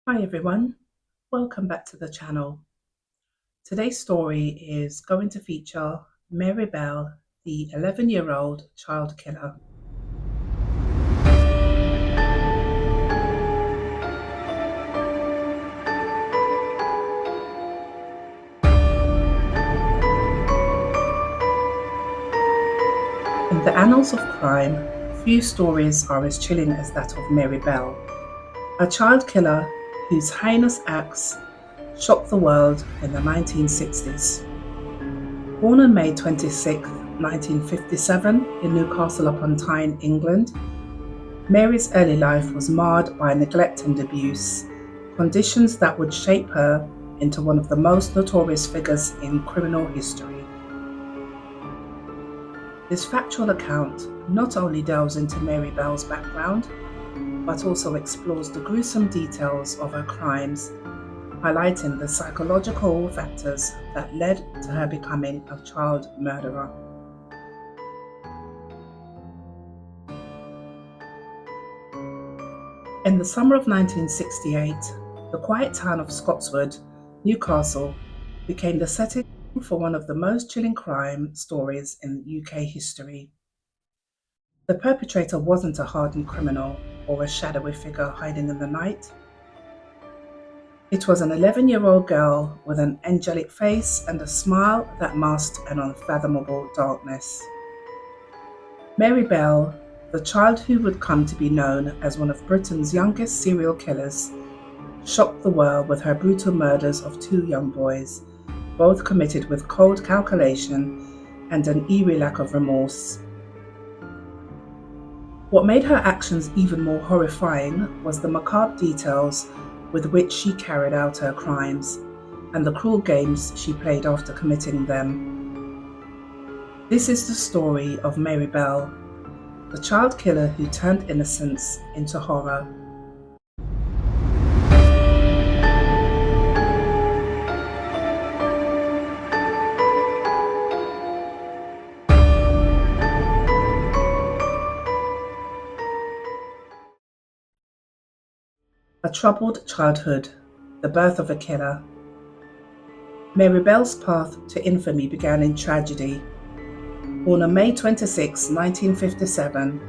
Hi everyone, welcome back to the channel. Today's story is going to feature Mary Bell, the 11-year-old child killer. In the annals of crime, few stories are as chilling as that of Mary Bell, a child killer whose heinous acts shocked the world in the 1960s. Born on May 26, 1957 in Newcastle upon Tyne, England, Mary's early life was marred by neglect and abuse, conditions that would shape her into one of the most notorious figures in criminal history. This factual account not only delves into Mary Bell's background, but also explores the gruesome details of her crimes, highlighting the psychological factors that led to her becoming a child murderer. In the summer of 1968, the quiet town of Scotswood, Newcastle, became the setting for one of the most chilling crime stories in UK history. The perpetrator wasn't a hardened criminal or a shadowy figure hiding in the night. It was an 11-year-old girl with an angelic face and a smile that masked an unfathomable darkness. Mary Bell, the child who would come to be known as one of Britain's youngest serial killers, shocked the world with her brutal murders of two young boys, both committed with cold calculation and an eerie lack of remorse. What made her actions even more horrifying was the macabre details with which she carried out her crimes and the cruel games she played after committing them. This is the story of Mary Bell, the child killer who turned innocence into horror. A troubled childhood, the birth of a killer. Mary Bell's path to infamy began in tragedy. Born on May 26, 1957,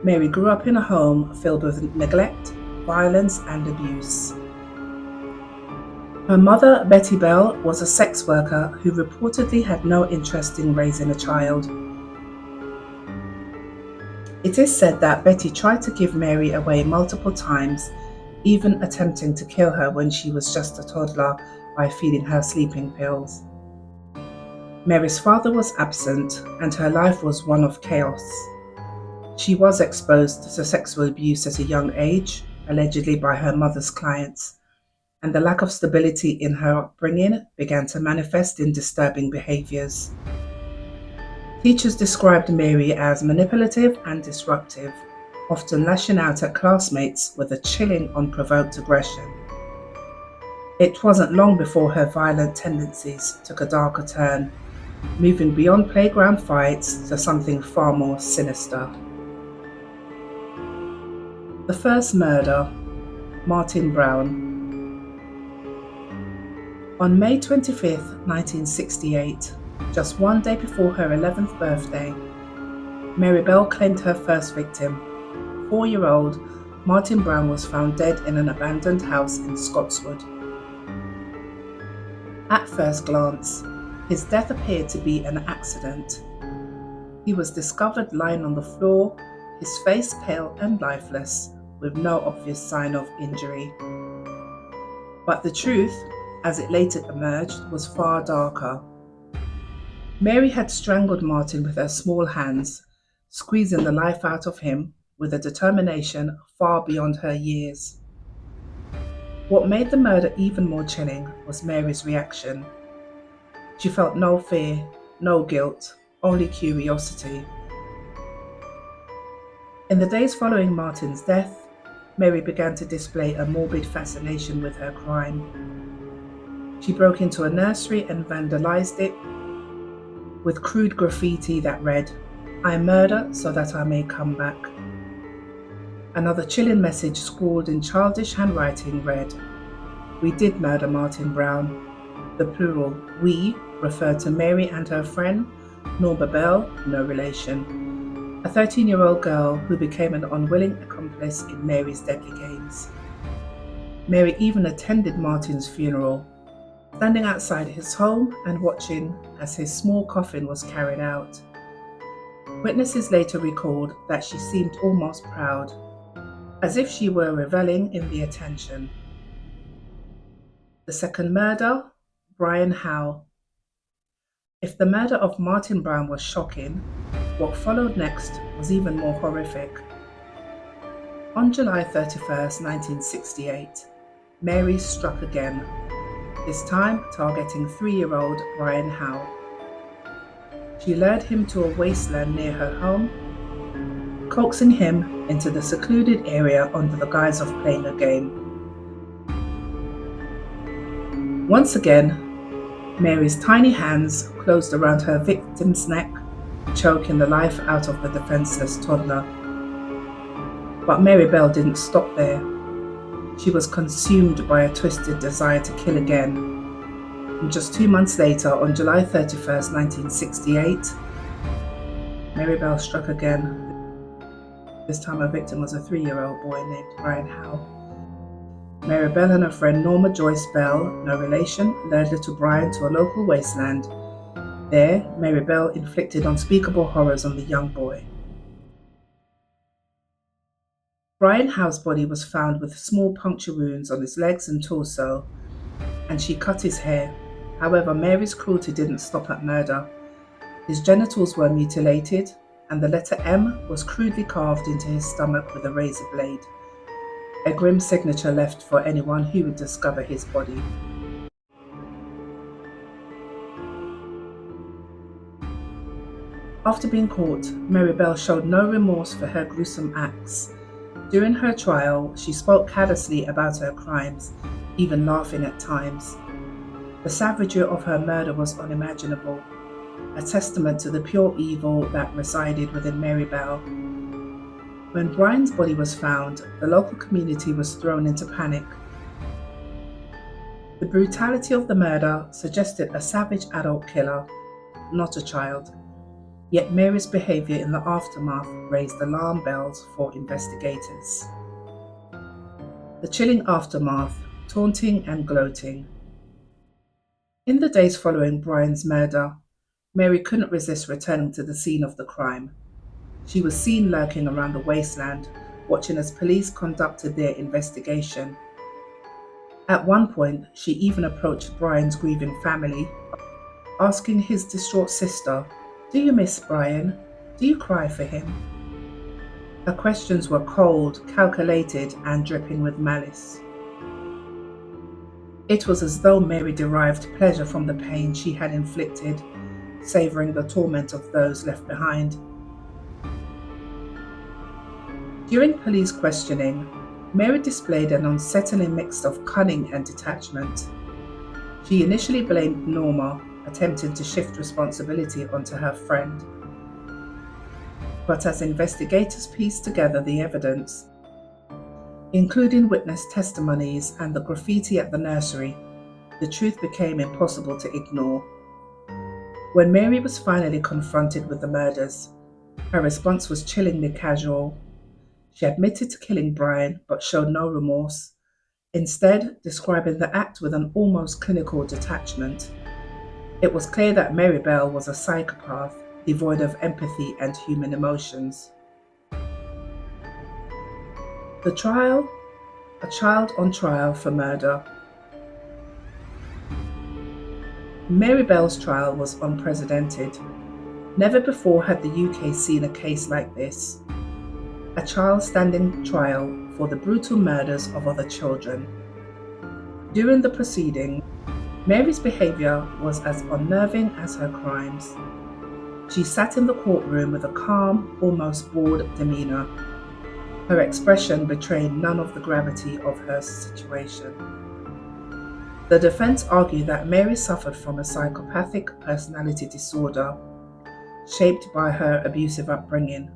Mary grew up in a home filled with neglect, violence, and abuse. Her mother, Betty Bell, was a sex worker who reportedly had no interest in raising a child. It is said that Betty tried to give Mary away multiple times, even attempting to kill her when she was just a toddler by feeding her sleeping pills. Mary's father was absent, and her life was one of chaos. She was exposed to sexual abuse at a young age, allegedly by her mother's clients, and the lack of stability in her upbringing began to manifest in disturbing behaviors. Teachers described Mary as manipulative and disruptive, often lashing out at classmates with a chilling, unprovoked aggression. It wasn't long before her violent tendencies took a darker turn, moving beyond playground fights to something far more sinister. The first murder, Martin Brown. On May 25, 1968, just one day before her 11th birthday, Mary Bell claimed her first victim. 4-year-old Martin Brown was found dead in an abandoned house in Scotswood. At first glance, his death appeared to be an accident. He was discovered lying on the floor, his face pale and lifeless, with no obvious sign of injury. But the truth, as it later emerged, was far darker. Mary had strangled Martin with her small hands, squeezing the life out of him with a determination far beyond her years. What made the murder even more chilling was Mary's reaction. She felt no fear, no guilt, only curiosity. In the days following Martin's death, Mary began to display a morbid fascination with her crime. She broke into a nursery and vandalized it with crude graffiti that read, "I murder so that I may come back." Another chilling message scrawled in childish handwriting read, "We did murder Martin Brown." The plural "we" referred to Mary and her friend, Norma Bell, no relation, a 13-year-old girl who became an unwilling accomplice in Mary's deadly games. Mary even attended Martin's funeral, standing outside his home and watching as his small coffin was carried out. Witnesses later recalled that she seemed almost proud, as if she were reveling in the attention. The second murder, Brian Howe. If the murder of Martin Brown was shocking, what followed next was even more horrific. On July 31st, 1968, Mary struck again, this time targeting 3-year-old Brian Howe. She lured him to a wasteland near her home, coaxing him into the secluded area under the guise of playing a game. Once again, Mary's tiny hands closed around her victim's neck, choking the life out of the defenseless toddler. But Mary Bell didn't stop there. She was consumed by a twisted desire to kill again. And just 2 months later, on July 31st, 1968, Mary Bell struck again. This time her victim was a 3-year-old boy named Brian Howe. Mary Bell and her friend Norma Joyce Bell, no relation, lured little Brian to a local wasteland. There, Mary Bell inflicted unspeakable horrors on the young boy. Brian Howe's body was found with small puncture wounds on his legs and torso, and she cut his hair. However, Mary's cruelty didn't stop at murder. His genitals were mutilated, and the letter M was crudely carved into his stomach with a razor blade, a grim signature left for anyone who would discover his body. After being caught, Mary Bell showed no remorse for her gruesome acts. During her trial, she spoke callously about her crimes, even laughing at times. The savagery of her murder was unimaginable, a testament to the pure evil that resided within Mary Bell. When Brian's body was found, the local community was thrown into panic. The brutality of the murder suggested a savage adult killer, not a child. Yet Mary's behavior in the aftermath raised alarm bells for investigators. The chilling aftermath, taunting and gloating. In the days following Brian's murder, Mary couldn't resist returning to the scene of the crime. She was seen lurking around the wasteland, watching as police conducted their investigation. At one point, she even approached Brian's grieving family, asking his distraught sister, "Do you miss Brian? Do you cry for him?" Her questions were cold, calculated, and dripping with malice. It was as though Mary derived pleasure from the pain she had inflicted, savoring the torment of those left behind. During police questioning, Mary displayed an unsettling mix of cunning and detachment. She initially blamed Norma, attempting to shift responsibility onto her friend. But as investigators pieced together the evidence, including witness testimonies and the graffiti at the nursery, the truth became impossible to ignore. When Mary was finally confronted with the murders, her response was chillingly casual. She admitted to killing Brian, but showed no remorse, instead describing the act with an almost clinical detachment. It was clear that Mary Bell was a psychopath, devoid of empathy and human emotions. The trial, a child on trial for murder. Mary Bell's trial was unprecedented. Never before had the UK seen a case like this. A child standing trial for the brutal murders of other children. During the proceeding, Mary's behavior was as unnerving as her crimes. She sat in the courtroom with a calm, almost bored demeanor, her expression betraying none of the gravity of her situation. The defense argued that Mary suffered from a psychopathic personality disorder, shaped by her abusive upbringing.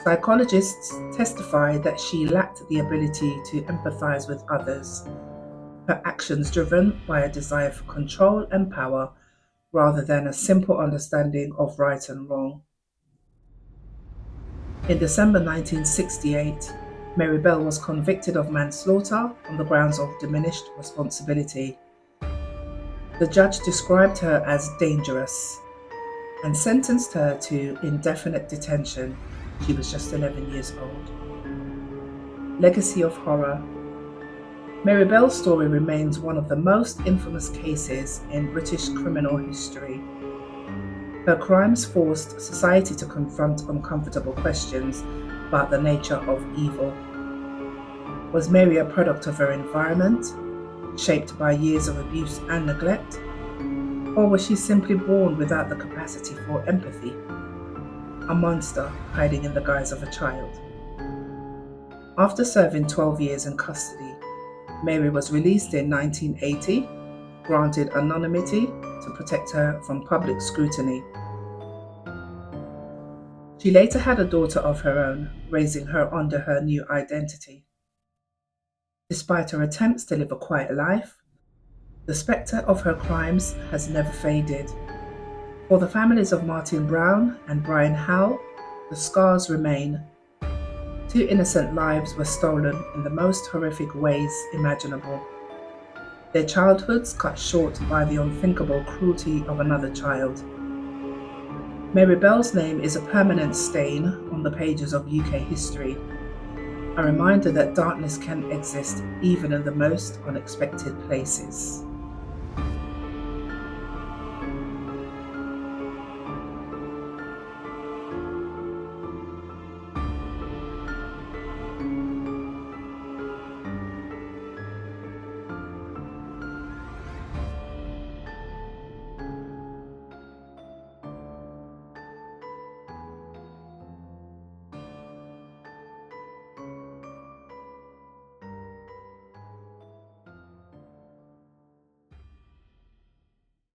Psychologists testify that she lacked the ability to empathize with others, her actions driven by a desire for control and power rather than a simple understanding of right and wrong. In December 1968, Mary Bell was convicted of manslaughter on the grounds of diminished responsibility. The judge described her as dangerous and sentenced her to indefinite detention. She was just 11 years old. Legacy of horror. Mary Bell's story remains one of the most infamous cases in British criminal history. Her crimes forced society to confront uncomfortable questions about the nature of evil. Was Mary a product of her environment, shaped by years of abuse and neglect? Or was she simply born without the capacity for empathy? A monster hiding in the guise of a child. After serving 12 years in custody, Mary was released in 1980, granted anonymity to protect her from public scrutiny. She later had a daughter of her own, raising her under her new identity. Despite her attempts to live a quiet life, the spectre of her crimes has never faded. For the families of Martin Brown and Brian Howe, the scars remain. Two innocent lives were stolen in the most horrific ways imaginable. Their childhoods cut short by the unthinkable cruelty of another child. Mary Bell's name is a permanent stain on the pages of UK history, a reminder that darkness can exist even in the most unexpected places.